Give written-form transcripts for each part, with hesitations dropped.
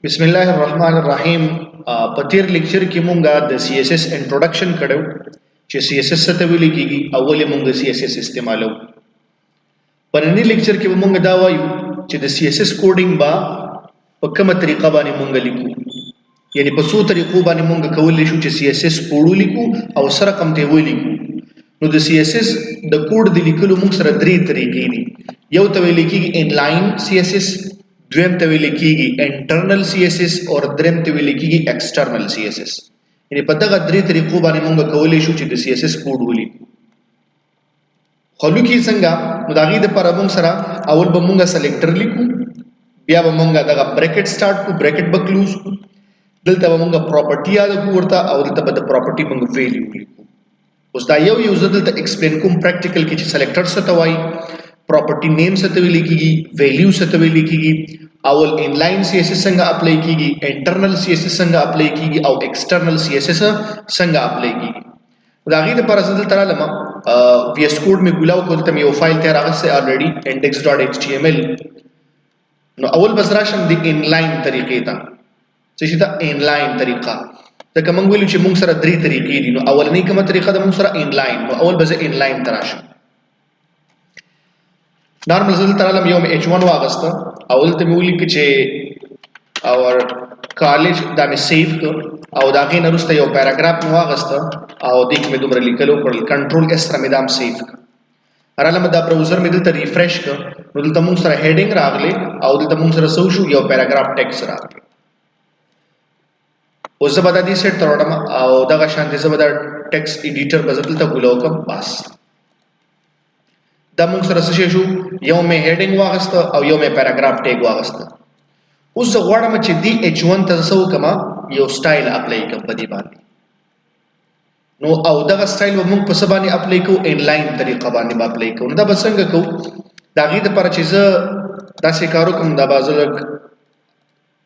بسم الله الرحمن الرحیم. په تیر لیکچر کې مونږه د سی اس اس انټروډکشن کړو چې سی اس اس څه ته ویل کیږي. اول مونږ سی اس اس استعمالو. په نننی لیکچر کې مونږ دا وایو چې د سی اس اس کوډینګ با په کومه طریقه باندې مونږ لیکو، یعنی په څو طریقو باندې مونږ کولای شو چې سی اس اس کوډ لیکو او سره کوم ته ولیکو. نو د سی اس اس د کوډ د لیکلو مونږ سره درې طریقې دي. یو ته ویل کیږي انلاین سی اس اس، دویم ته ویل کیږي انټرنل سی اس اس او دریم ته ویل کیږي ایکسټرنل سی اس اس. یعنی په دغه درې طریقو باندې مونږ کولای شو چې د سی اس اس کوډ ولیکو. خلو کې څنګه نو دا غي د پر مونږ سره اول به مونږه سلیکټر لیکو، بیا به مونږه دغه بریکټ سٹارټ کو، بریکټ به کلوز کو، دلته به مونږه پراپرټي یاد کو ورته او دلته به د پراپرټي مونږ ویلیو لیکو. اوس دا یو ځل دلته ایکسپلین کوم پریکټیکل کې چې سلیکټر څه ته وایي، پراپرټي نیم څه ته ویل کیږي، ویلیو څه ته ویل کیږي، اول انلاین سی اس اس څنګه اپلای کیږي، انټرنل سی اس اس څنګه اپلای کیږي او ایکسټرنل سی اس اس څنګه اپلای کیږي. دا غي د پر ځل تر لمه وی اس کوډ می ګولاو کولته یو فایل تیار راغسته الریډي index.html. نو اول بس راشم د انلاین طریقې ته چې دا انلاین طریقه دا کوم ویلو چې موږ سره درې طریقې دي. نو اولنۍ کومه طریقه د موږ سره انلاین. نو اول به انلاین تراشم. نارمل زل ترالم یو h1 واغسته اول ته مې ولیک چې اور کالج دا مې سیو ک او دا غي نرسته یو پیراګراف مې واغسته او دې کې مې دومره لیکلو کړل کنټرول اس سره مې دام سیو ک. ارالم دا براوزر مې دلته ریفریش ک نو دلته موږ سره هیډینګ راغلی او دلته موږ سره سو شو یو پیراګراف ټیکس راغلی. اوس زه به دا دې سیټ تروړم او دغه شانتي زه به دا ټیکس ایډیټر بدل ته ګولو کوم. بس دا موږ سره څه شو، یو مې هیډینګ واغسته او یو مې پیراګراف ټیګ واغسته. اوس زه غواړم چې دی h1 ته څه وکما، یو سټایل اپلای کوم په دې باندې. نو او دغه سټایل به موږ په څه باندې اپلای کوو، انلاین طریقه باندې اپلای کوو. نو دا به څنګه کوو، دا غي د پر چې زه داسې کارو کوم دا بازلک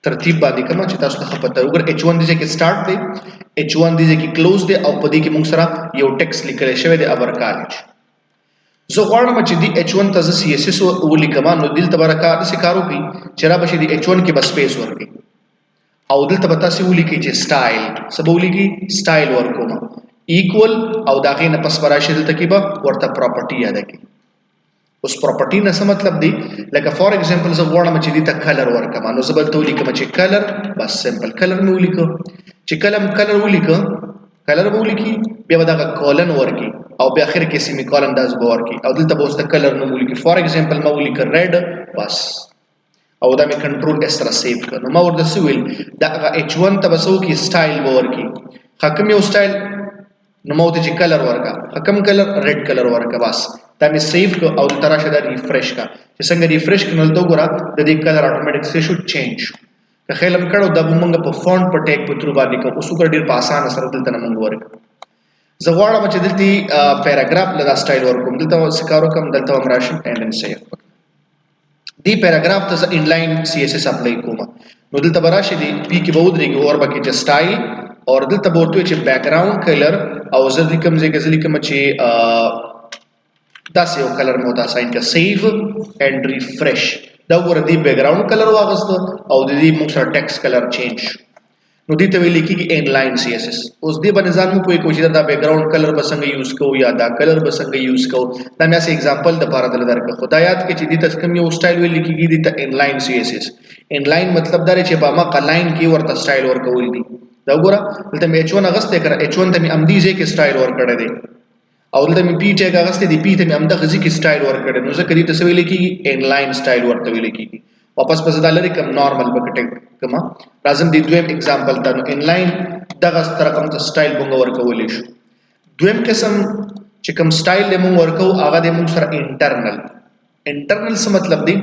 ترتیب باندې کوم چې تاسو ته پته وګور. h1 دې کې سٹارټ دی، h1 دې کې کلوز دی او په دې کې موږ سره یو ټیکس لیکل شوی دی اور کالج. زه غواړم چې دی h1 ته سی اس اس ولیکم. نو دلته برکا د کارو کوي چې را بشي دی h1 کې بس سپیس ورکړي او دلته به تاسو ولیکي چې سټایل سبو ولیکي سټایل ورکوم ایکوال او دا غي نه پس براشه دلته کې به ورته پراپرټي یاد کړئ. اوس پراپرټي نه څه مطلب دی، لکه فور ایگزامپل زه غواړم چې دې ته کلر ورکم. نو زه بل ته ولیکم چې کلر، بس سمپل کلر مې ولیکم. چې کلر ولیکم کلر به ولیکي، بیا به دا کولن ورکي او بیا اخر کې سیمی کولن داس باور کی او دلته به اوس د کلر نوم ولیکي. فور ایگزامپل ما ولیکه ریډ بس او دا مې کنټرول اس سره سیو کړ. نو ما ورته سویل دا h1 ته بسو کې سټایل باور کی حکم یو سټایل. نو ما ورته چې کلر ورکا حکم کلر ریډ کلر ورکا. بس دا مې سیو کړ او تراشه دا ریفریش کا چې څنګه ریفریش کړل ته وګوره د دې کلر اتوماتیک شو چینج. که خیلم کړو د موږ په فونټ په ټیګ په تر باندې کوم اوس ډیر په اسانه سره دلته موږ ورک. زه غواړم چې دلته پیراګراف لدا سټایل ورکوم. دلته سکارو کوم دلته امراشم اینډ ان سیو دی پیراګراف ته انلاین سی اس اس اپلای کوم. نو دلته براشه دی پی کې به ودرېږي اور به کې سټایل اور دلته ورته چې بیک گراوند کلر او زه دې کوم ځای کې ځلې کوم چې دا سیو کلر مو دا ساين کا سیو اینڈ ریفریش. دا ور دی بیک گراوند کلر واغست او د دې موږ سره ټیکس کلر چینج. نو دې ته ویل کېږي انلاین سی اس اس. اوس دې باندې ځان مو کوی کوشش دا بیک گراوند کلر به څنګه یوز کوو یا دا کلر به څنګه یوز کوو. دا مې اسه एग्जांपल د بار دل درک خدایات کې چې دې تاسو کوم یو سټایل ویل کېږي دې ته انلاین سی اس اس. انلاین مطلب دا چې با ما کلاین کې ورته سټایل ورکول دي. دا وګوره دلته مې h1 اغسته کړ، h1 ته مې امدیزه کې سټایل ورکړی دی او دلته مې پی ټیګ اغسته دی، پی ته مې امدا غزي کې سټایل ورکړی. نو ځکه دې ته ویل کېږي انلاین سټایل ورته ویل کېږي. واپس پس دا لري کوم نارمل بکټ کما لازم دی دویم एग्जांपल ته. نو انلاین دغه رقم ته سټایل بونګ ورکول شي. دویم قسم چې کوم سټایل له مونږ ورکو هغه د مونږ سره انټرنل. انټرنل څه مطلب دی،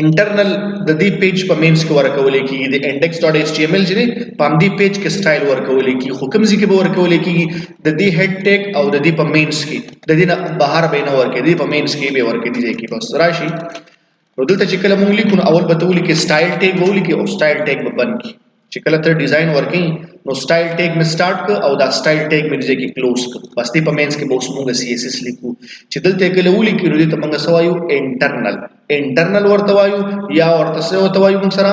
انټرنل د دې پیج په مینس کې ورکول کېږي د index.html چې په دې پیج کې سټایل ورکول کېږي. خو کوم ځکه به ورکول کېږي د دې هډ ټیګ او د دې په مینس کې د دې نه بهر به نه ورکې دې په مینس کې به ورکې دي کې بس راشي. نو دلته چې کله مونږ لیکو اول به تول کې سټایل ټیګ وول کې او سټایل ټیګ به بن کی چې کله تر ډیزاین ورکې نو سټایل ټیګ می سٹارټ ک او دا سټایل ټیګ می ځکه کلوز ک. بس دې په مینس کې به اوس مونږ سی اس اس لیکو چې دلته کله وول کې نو دې ته مونږ سوایو انټرنل. انټرنل ورته وایو یا ورته څه ورته وایو مونږ سره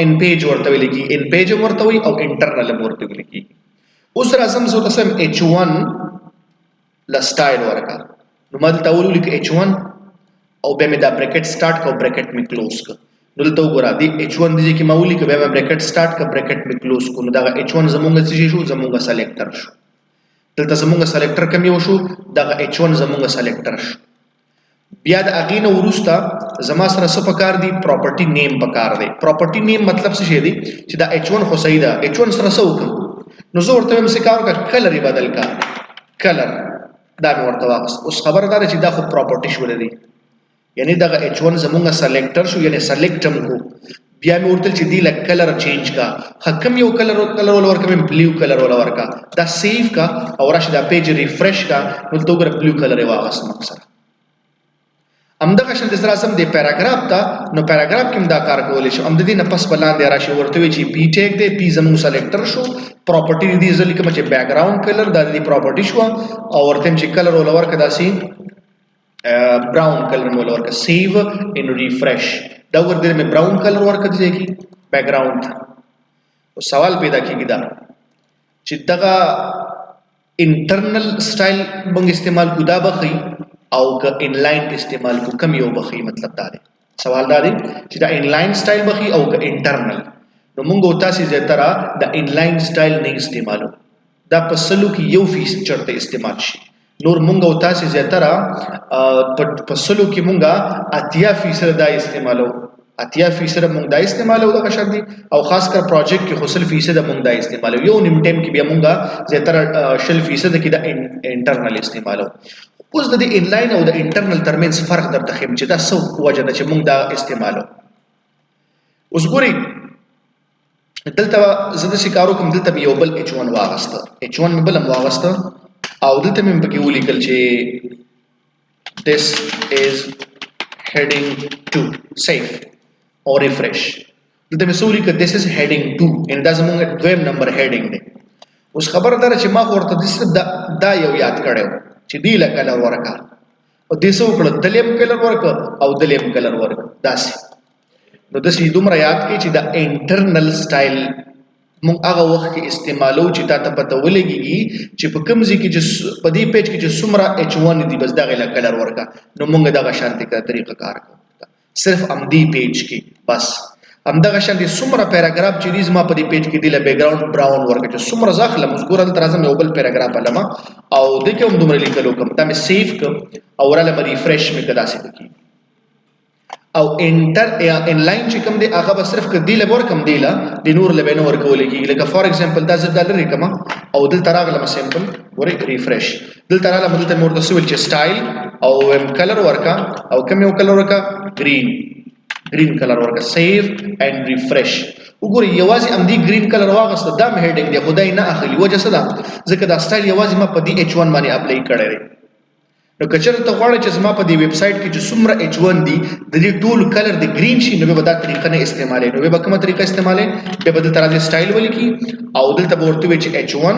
ان پیج ورته ویل کی ان پیج ورته وي او انټرنل ورته ویل کی. اوس راځم زه تاسو h1 لا سټایل ورکا نو مدل تاول لیک h1 او به مې دا بریکټ سٹارټ کو بریکټ می کلوز ک نو دلته وګورئ دی h1 دی چې ماولی ک به مې بریکټ سٹارټ ک بریکټ می کلوز کو نو دا h1 زمونږ څه شو زمونږ سلیکټر شو. دلته زمونږ سلیکټر کم یو شو دا h1 زمونږ سلیکټر شو. بیا د اغینه ورستا زما سره څه پکار دی پراپرټی نیم پکار دی. پراپرټی نیم مطلب څه شی دی چې دا h1 خو صحیح ده h1 سره څه وکم نو زه ورته هم څه کار وکړ کلر یې بدل کا کلر دا مې ورته واغست. اوس خبردار چې دا خو پراپرټی شو لري یعنی دا h1 زمونږ سلیکټر شو یعنی سلیکټم کو بیا مې ورته چې دی لک کلر چینج کا حکم یو کلر ول ورکم بلو کلر ول ورکا دا سیو کا او راشه دا پیج ریفریش کا نو تو ګر بلو کلر یې واغست مقصد امدغه شند سره سم دی پیراګراف تا نو پیراګراف کې دا کار کولای شو امد دې نه پس بلاندې راشي ورته وی چې پی ټیګ دی پی زمو سلیکټر شو پراپرټی دې ځل کوم چې بیک گراوند کلر د دې پراپرټی شو او ورته چې کلر ول ورکا داسي براون کلر ول ورکا سیو ان ریفریش دا ورته مې براون کلر ورکا دی کی بیک گراوند او سوال پیدا کیږي دا چې دغه انټرنل سټایل موږ استعمال کو دا بخي او که انلاین استعمال کو کم یو بخي مطلب دا دی سوال دا دی چې دا انلاین سټایل بخي او که انټرنل نو موږ تاسو زیاتره دا انلاین سټایل نه استعمالو دا په سلو کې یو فیصد چرته استعمال شي نور موږ تاسو زیاتره په سلو کې موږ 80% دا استعمالو 80% موږ دا استعمالو دا شرط دي او خاص کر پروجیکټ کې خصل فیصد موږ دا استعمالو یو نیم ټیم کې بیا موږ زیاتره 0% کې دا انټرنل استعمالو. اوس د انلاین او د انټرنل ترمنځ فرق درته خیم چې دا څه وجه ده چې موږ دا استعمالو. اوس ګورئ دلته زه د شکارو کوم دلته یو بل h1 واغسته h1 مې بل واغسته او دلته مې پکې ولیکل چې this is heading 2 save او refresh دلته مې سوري ک this is heading 2 ان دا زموږ دویم نمبر heading دی. اوس خبردار چې ما ورته دا یو یاد کړو چې دی له کلر ورکا او دې څو کړه دلیم کلر ورکا او دلیم کلر ورکا داسې نو د سې دومره یاد کې چې دا انټرنل سټایل مونږ هغه وخت کې استعمالو چې تاسو پته ولګيږي چې په کوم ځای کې چې په دې پیج کې چې څومره h1 دی بس دا غلا کلر ورکا نو مونږ دا شانتي کا طریقه کار کوو صرف ام دی پیج کې بس همدغه شان دي څومره پیراګراف چې دې زما په دې پیج کې دی له بیک گراوند براون ورکه چې څومره ځخله مزګور تر ازم یو بل پیراګراف علما او دې کې هم دومره لیکلو کوم دا مې سیو کوم او وراله مې ریفریش مې کدا سي کی او انټر یا انلاین چې کوم دی هغه به صرف کدی له ورکم دی لا د نور له بینه ورکول کی لکه فار ایگزامپل دا زړه ډالر کما او دل تراغله سیمپل ور ریفریش دل تراغله مدته مور د سویل چې سټایل او کلر ورکا او کوم یو کلر ورکا green color ورکا save and refresh وګورئ یوازې ام دی green color واغسته دا مې هډینګ دی خدای نه اخلي وجه څه ده ځکه دا سټایل یوازې ما په دی h1 باندې اپلای کړی دی نو کچره ته غواړئ چې زما په دی ویب سټ کې چې څومره h1 دی د دې ټول کلر دی green شي نو به دا طریقه نه استعمالې نو به کومه طریقه استعمالې به بدل طرح سټایل ولیکي او دلته ورته وي چې h1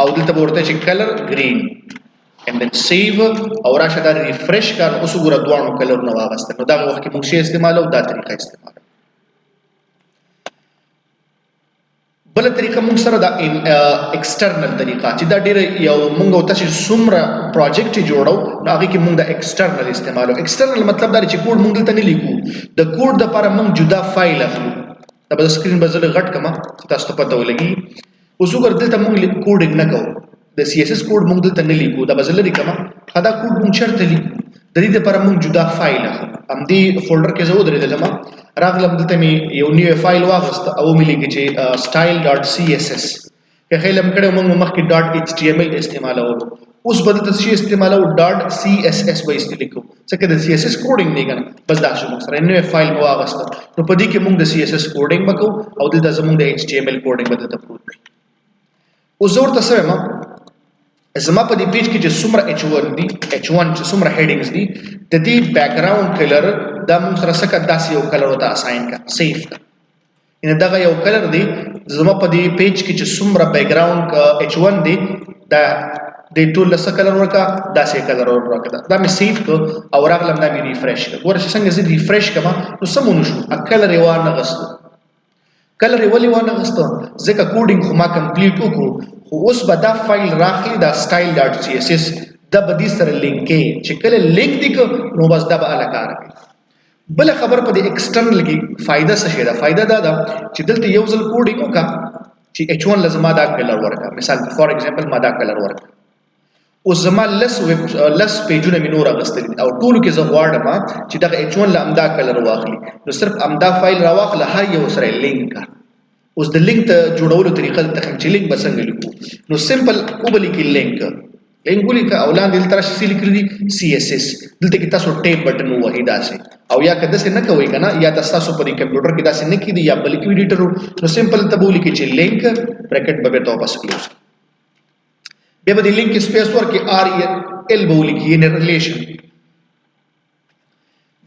او دلته ورته چې کلر green and then save او راشه دا ریفریش کار اوس وګوره دوه کلر نو واغسته نو دا وخت کې موږ شی استعمالو دا طریقه استعمال بل طریقه موږ سره دا ایکسټرنل طریقه چې دا ډیره یو موږ او تاسو څومره پروجیکټ جوړو نو هغه کې موږ دا ایکسټرنل استعمالو ایکسټرنل مطلب دا چې کوډ موږ دلته نه لیکو د کوډ لپاره موږ جدا فایل اخلو دا به سکرین بزل غټ کما تاسو ته پته ولګي اوس وګور دلته موږ کوډینګ نه کوو د CSS کوډ موږ دلته نه لیکو دا بزل لري کما دا کوډ موږ چرته لیکو د دې لپاره موږ جدا فایل اخلو ام دې فولډر کې زو درې دلته راغلم دلته می یو نیو فایل واغست او مې لیکي چې style.css که خیلم کړه موږ مخکې .html استعمالو اوس بدل څه استعمالو .css به لیکو څنګه د CSS کوډینګ نه کنه بس دا شو موږ سره نیو فایل واغست نو په دې کې موږ د CSS کوډینګ وکاو او دلته زموږ د HTML کوډینګ بدل ته پروت اوس ورته سره زما په دې پیج کې چې څومره h1 دي h1 چې څومره هیډینګز دي د دې بیک گراوند کلر دا موږ سره څه داسې یو کلر وته اساین کا سیف کا ان دا یو کلر دی زما په دې پیج کې چې څومره بیک گراوند h1 دي دا د ټول لسه کلر ورکا داسې کلر ورکا دا مې سیف کو او راغلم دا مې ریفریش کړ ګوره چې څنګه زه ریفریش کما نو سمون شو کلر یې وانه غستو کلر یې ولې وانه غستو ځکه کوډینګ خو ما کمپلیټ وکړو خو اوس به دا فایل راخلی دا style.css دا به دې سره لینک کې چې کله لینک دی نو بس دا به الکار بل خبر په دې ایکسټرنل کې فائدہ څه شي دا فائدہ دا ده چې دلته یو ځل کوډینګ وکا چې h1 لازم دا کلر ورکا مثال فور ایگزامپل ما دا کلر ورکا او زما لس پیجونه مې نور اغستل او ټولو کې زه غواړم چې دا h1 لامدا کلر واخلي نو صرف امدا فایل راواخله هر یو سره لینک اوس د لینک ته جوړولو طریقه ته چې لینک بسنګ لیکو نو سمپل وبلی کې لینک ولي که اولان دلته راشي سې لیکل دي CSS دلته کې تاسو ټیپ بٹن وهي داسې او یا کده څه نه کوي کنه یا تاسو په کمپیوټر کې داسې نه کیدی یا بل کې ایډیټر نو سمپل ته بولی کې چې لینک برکټ به تو بس کلوز به د لینک سپیس ورکې REL بولی کې ان ریلیشن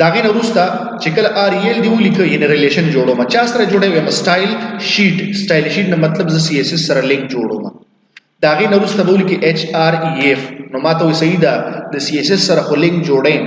داغه نه وروسته چې کله REL دی ولي کې ان ریلیشن جوړو ما چا سره جوړوي سټایل شیټ نه مطلب ز CSS سره لینک جوړو ما داغه نه وروسته بولی کې HREF نو ماته وي صحیح ده د CSS سره خو لینک جوړې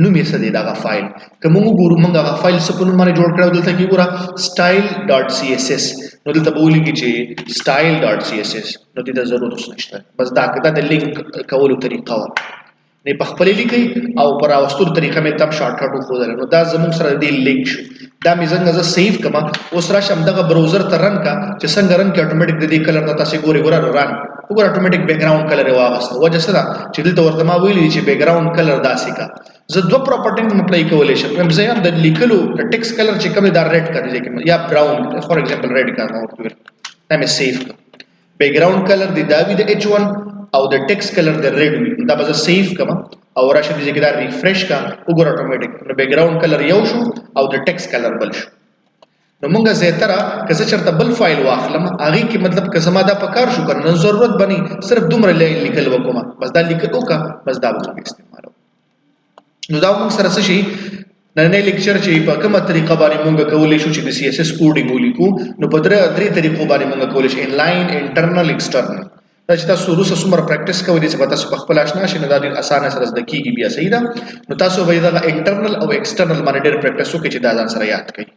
نو می څه دی دا فایل کوم ګورو موږ هغه فایل سپونو باندې جوړ کړو دلته کې ګوره style.css نو دلته بولی کې چې style.css نو دې د ضرورت نشته بس دا کده د لینک کولو طریقه و نه په خپل لیکي او پر اوستور طریقه مې تم شارټ کټ خو درنو دا زموږ سره دی لینک شو دا مې څنګه ز سیو کما اوس راشم دغه براوزر ته رن کا چې څنګه رن کې اتوماتیک د دې کلر د تاسو ګوري ګور رن وګور اتوماتیک بیک گراوند کلر واغست وجه څه دا چې دلته ورته ما ویلي چې بیک گراوند کلر داسې کا زه دوه پراپرټی اپلای کولای شم زه هم د لیکلو د ټیکس کلر چې کوم دا ریډ کړی ځکه یا براون فور ایگزامپل ریډ کا نو دا مې سیو بیک گراوند کلر دی دا وی د h1 او د ټیکس کلر د ریډ وی دا به زه سیو کما او راشه دې کې دا ریفریش کا وګور اتوماتیک نو بیک گراوند کلر یو شو او د ټیکس کلر بل شو نو مونږه زیاتره که چرته بل فایل واخلم هغه کې مطلب که زما دا پکار شو کنه ضرورت بني صرف دومره لیکل وکوم بس دا لیکل وکا بس دا به استعمالو نو دا موږ سره څه شي نن لیکچر چې په کومه طریقه باندې مونږ کولای شو چې د CSS کوډینګ ولیکو نو په درې طریقو باندې مونږ کولای شو انلاین انټرنل ایکسټرنل دا چې تاسو روسه څومره پریکټیس کوئ چې تاسو په خپل آشنا شئ نو دا ډیر اسانه سره زده کیږي بیا صحیح ده نو تاسو به دا انټرنل او ایکسټرنل باندې ډیر پریکټیس وکړئ چې دا ځان سره یاد کړئ